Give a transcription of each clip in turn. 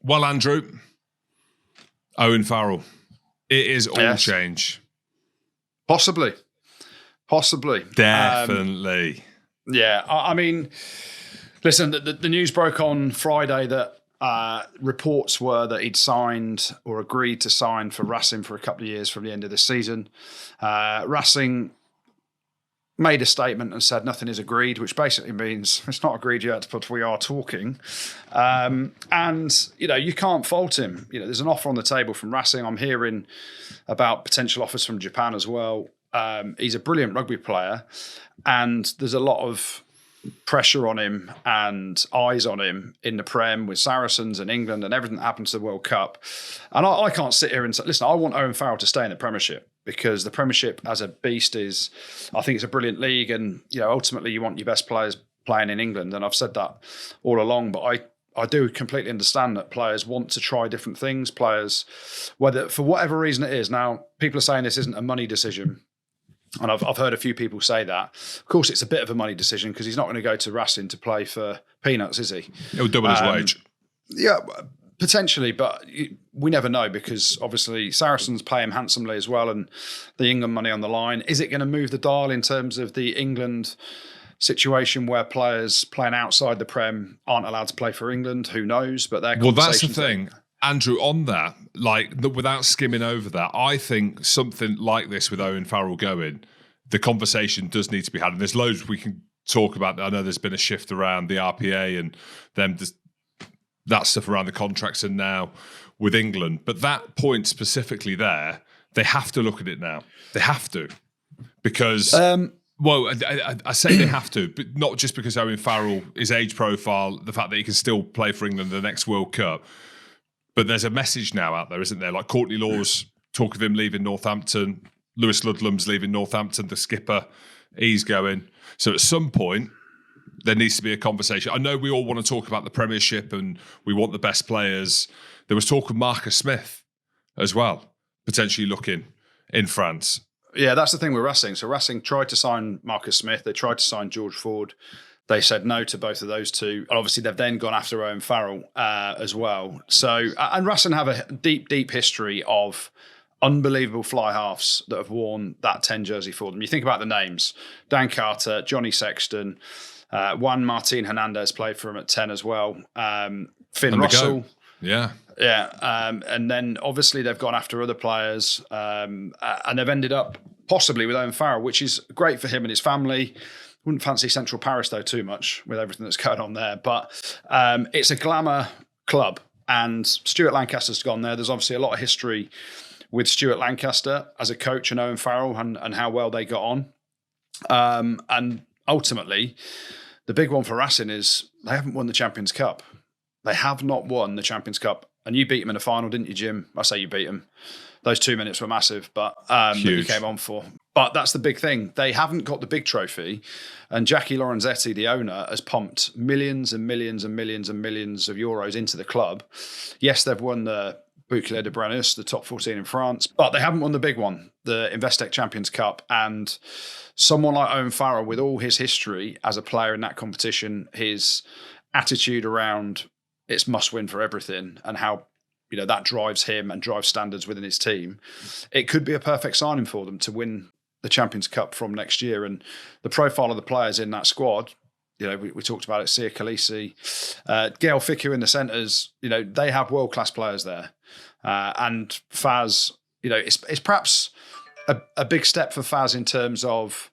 Well, Andrew, Owen Farrell, it is all change. Possibly. Definitely. I mean, listen, the news broke on Friday that reports were that he'd signed or agreed to sign for Racing for a couple of years from the end of this season. Racing made a statement and said nothing is agreed, which basically means it's not agreed yet, but we are talking. And, you can't fault him. There's an offer on the table from Racing. I'm hearing about potential offers from Japan as well. He's a brilliant rugby player, and there's a lot of pressure on him and eyes on him in the Prem with Saracens and England and everything that happened to the World Cup. And I can't sit here and say, listen, I want Owen Farrell to stay in the Premiership, because the Premiership as a beast I think it's a brilliant league, and ultimately you want your best players playing in England, and I've said that all along. But I do completely understand that players want to try different things. Players, whether for whatever reason it is, now people are saying this isn't a money decision, and I've heard a few people say that. Of course, it's a bit of a money decision, because he's not going to go to Racing to play for peanuts, is he? He'll double his wage. Yeah, potentially, but we never know, because obviously Saracens pay him handsomely as well, and the England money on the line. Is it going to move the dial in terms of the England situation where players playing outside the Prem aren't allowed to play for England? Who knows? But that's the thing. Andrew, on that, without skimming over that, I think something like this with Owen Farrell going, the conversation does need to be had. And there's loads we can talk about. I know there's been a shift around the RPA and that stuff around the contracts and now with England. But that point specifically there, they have to look at it now. They have to. Because... I say they have to, but not just because Owen Farrell, his age profile, the fact that he can still play for England in the next World Cup. But there's a message now out there, isn't there? Like Courtney Law's talk of him leaving Northampton. Lewis Ludlam's leaving Northampton, the skipper. He's going. So at some point, there needs to be a conversation. I know we all want to talk about the Premiership and we want the best players. There was talk of Marcus Smith as well, potentially looking in France. Yeah, that's the thing with Racing. So Racing tried to sign Marcus Smith. They tried to sign George Ford. They said no to both of those two. And obviously, they've then gone after Owen Farrell as well. So, and Racing have a deep, deep history of unbelievable fly halves that have worn that 10 jersey for them. You think about the names: Dan Carter, Johnny Sexton, Juan Martin Hernandez played for him at 10 as well. Finn Russell. Yeah. And then obviously they've gone after other players and they've ended up possibly with Owen Farrell, which is great for him and his family. Wouldn't fancy Central Paris, though, too much with everything that's going on there. But it's a glamour club, and Stuart Lancaster's gone there. There's obviously a lot of history with Stuart Lancaster as a coach and Owen Farrell and how well they got on. And ultimately, the big one for Racing is they haven't won the Champions Cup. They have not won the Champions Cup. And you beat them in the final, didn't you, Jim? I say you beat them. Those 2 minutes were massive, but that you came on for. But that's the big thing. They haven't got the big trophy. And Jackie Lorenzetti, the owner, has pumped millions and millions and millions and millions of euros into the club. Yes, they've won the Bouclier de Brennus, the top 14 in France, but they haven't won the big one, the Investec Champions Cup. And someone like Owen Farrell, with all his history as a player in that competition, his attitude around it's must win for everything and how that drives him and drives standards within his team, it could be a perfect signing for them to win the Champions Cup from next year. And the profile of the players in that squad, we talked about it, Sia Khaleesi, Gail Ficku in the centres, they have world-class players there. And Faz, it's perhaps a big step for Faz in terms of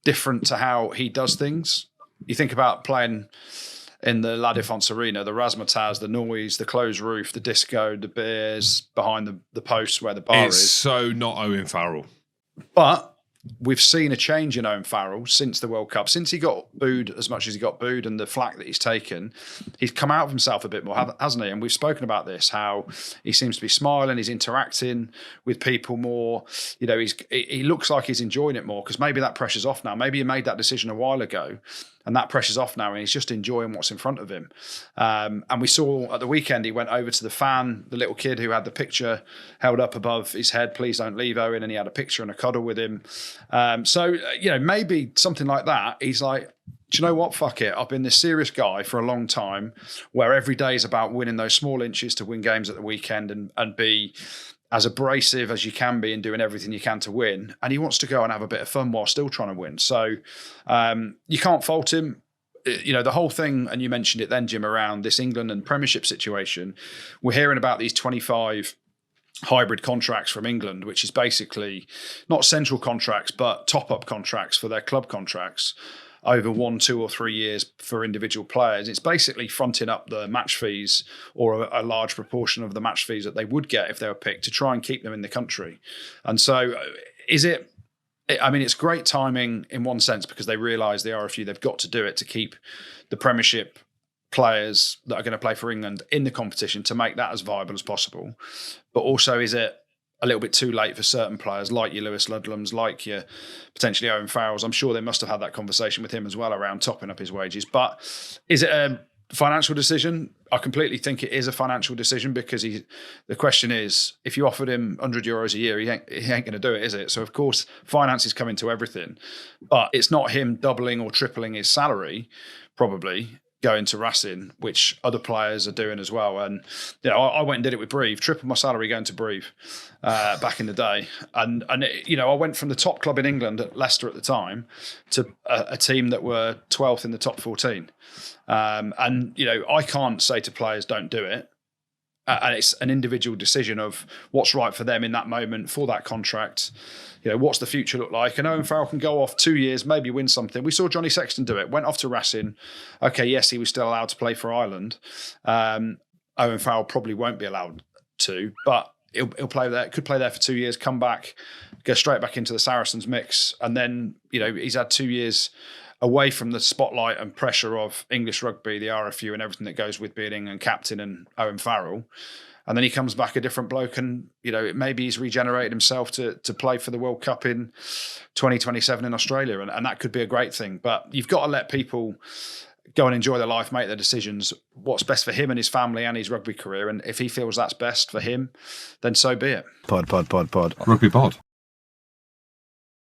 different to how he does things. You think about playing in the La Défense Arena, the razzmatazz, the noise, the closed roof, the disco, the beers behind the posts where the bar is. It's so not Owen Farrell. But we've seen a change in Owen Farrell since the World Cup. Since he got booed as much as he got booed and the flack that he's taken, he's come out of himself a bit more, hasn't he? And we've spoken about this, how he seems to be smiling, he's interacting with people more. He looks like he's enjoying it more because maybe that pressure's off now. Maybe he made that decision a while ago And that pressure's off now, and he's just enjoying what's in front of him. And we saw at the weekend, he went over to the fan, the little kid who had the picture held up above his head, please don't leave Owen, and he had a picture and a cuddle with him. So, maybe something like that, he's like, do you know what? Fuck it. I've been this serious guy for a long time where every day is about winning those small inches to win games at the weekend and be as abrasive as you can be and doing everything you can to win. And he wants to go and have a bit of fun while still trying to win. So you can't fault him. The whole thing, and you mentioned it then, Jim, around this England and Premiership situation, we're hearing about these 25 hybrid contracts from England, which is basically not central contracts, but top-up contracts for their club contracts over 1, 2 or 3 years for individual players. It's basically fronting up the match fees or a large proportion of the match fees that they would get if they were picked to try and keep them in the country. And so it's great timing in one sense because they realise the RFU, they've got to do it to keep the Premiership players that are going to play for England in the competition to make that as viable as possible. But also, is it a little bit too late for certain players like your Lewis Ludlams, like your potentially Owen Farrells? I'm sure they must have had that conversation with him as well around topping up his wages. But is it a financial decision? I completely think it is a financial decision because the question is, if you offered him €100 a year, he ain't going to do it, is it? So, of course, finance is coming to everything. But it's not him doubling or tripling his salary, probably, going to Racing, which other players are doing as well. And I went and did it with Brive, tripled my salary going to Brive back in the day. And I went from the top club in England at Leicester at the time to a team that were 12th in the top 14. I can't say to players, don't do it. And it's an individual decision of what's right for them in that moment for that contract. What's the future look like? And Owen Farrell can go off 2 years, maybe win something. We saw Johnny Sexton do it. Went off to Racing. Okay, yes, he was still allowed to play for Ireland. Owen Farrell probably won't be allowed to, but he'll play there. Could play there for 2 years, come back, go straight back into the Saracens mix. And then, he's had 2 years away from the spotlight and pressure of English rugby, the RFU and everything that goes with being England captain and Owen Farrell. And then he comes back a different bloke and, maybe he's regenerated himself to play for the World Cup in 2027 in Australia. And that could be a great thing. But you've got to let people go and enjoy their life, make their decisions, what's best for him and his family and his rugby career. And if he feels that's best for him, then so be it. Pod. Rugby pod.